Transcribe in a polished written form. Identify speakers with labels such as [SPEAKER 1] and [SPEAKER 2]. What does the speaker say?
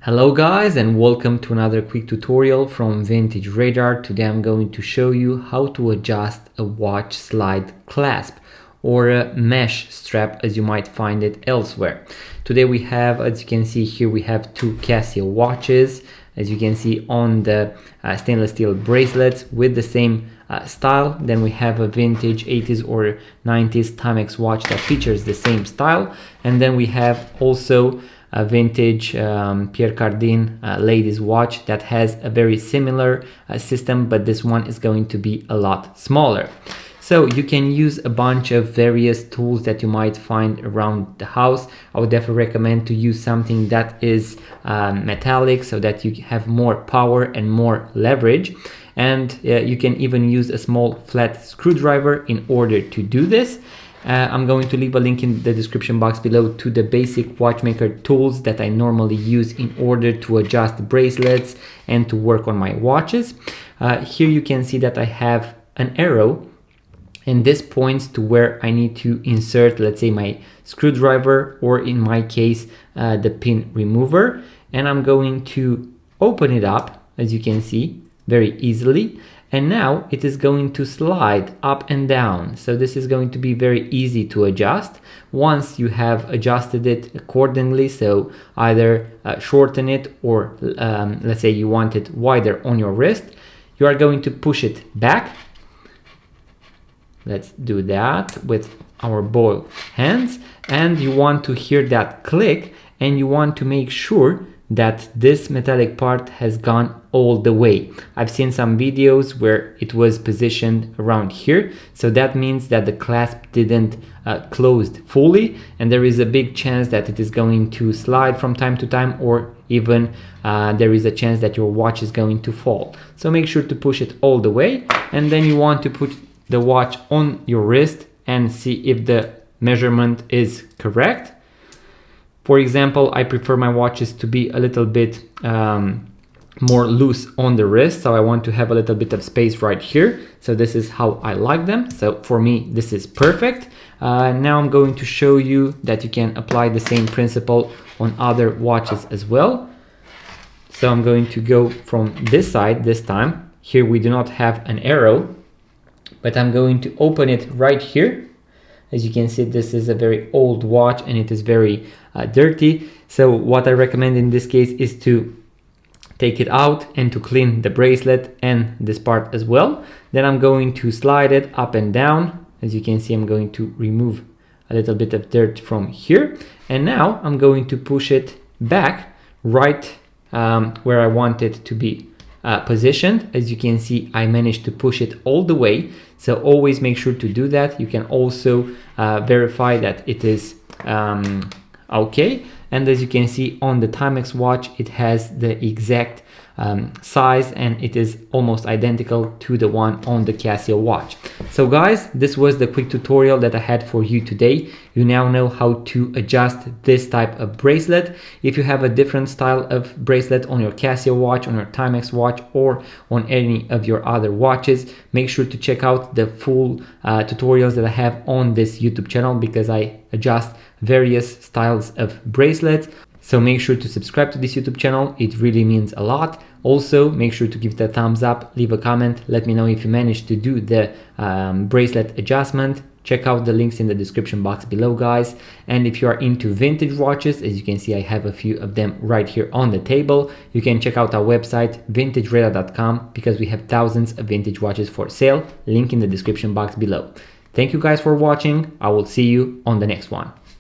[SPEAKER 1] Hello guys, and welcome to another quick tutorial from Vintage Radar. Today I'm going to show you how to adjust a watch slide clasp or a mesh strap as you might find it elsewhere. Today we have, as you can see here, we have two Casio watches, as you can see on the stainless steel bracelets with the same style. Then we have a vintage 80s or 90s Timex watch that features the same style, and then we have also a vintage Pierre Cardin ladies watch that has a very similar system, but this one is going to be a lot smaller. So you can use a bunch of various tools that you might find around the house. I would definitely recommend to use something that is metallic so that you have more power and more leverage. And you can even use a small flat screwdriver in order to do this. I'm going to leave a link in the description box below to the basic watchmaker tools that I normally use in order to adjust bracelets and to work on my watches. Here you can see that I have an arrow, and this points to where I need to insert, let's say, my screwdriver, or in my case, the pin remover. And I'm going to open it up, as you can see, very easily. And now it is going to slide up and down. So this is going to be very easy to adjust once you have adjusted it accordingly. So either shorten it, or let's say you want it wider on your wrist, you are going to push it back. Let's do that with our both hands. And you want to hear that click, and you want to make sure that this metallic part has gone all the way. I've seen some videos where it was positioned around here, so that means that the clasp didn't closed fully, and there is a big chance that it is going to slide from time to time, or even there is a chance that your watch is going to fall. So make sure to push it all the way, and then you want to put the watch on your wrist and see if the measurement is correct. For example, I prefer my watches to be a little bit more loose on the wrist, so I want to have a little bit of space right here. So this is how I like them. So for me, this is perfect. Now I'm going to show you that you can apply the same principle on other watches as well. So I'm going to go from this side this time. Here we do not have an arrow, but I'm going to open it right here. As you can see, this is a very old watch and it is very dirty. So what I recommend in this case is to take it out and to clean the bracelet and this part as well. Then I'm going to slide it up and down. As you can see, I'm going to remove a little bit of dirt from here. And now I'm going to push it back right where I want it to be positioned. As you can see, I managed to push it all the way. So always make sure to do that. You can also verify that it is okay. And as you can see on the Timex watch, it has the exact size, and it is almost identical to the one on the Casio watch. So guys, this was the quick tutorial that I had for you today. You now know how to adjust this type of bracelet. If you have a different style of bracelet on your Casio watch, on your Timex watch, or on any of your other watches, make sure to check out the full tutorials that I have on this YouTube channel, because I adjust various styles of bracelets. So make sure to subscribe to this YouTube channel. It really means a lot. Also, make sure to give it a thumbs up, leave a comment, let me know if you managed to do the bracelet adjustment. Check out the links in the description box below, guys. And if you are into vintage watches, as you can see, I have a few of them right here on the table. You can check out our website, vintageradar.com, because we have thousands of vintage watches for sale. Link in the description box below. Thank you guys for watching. I will see you on the next one.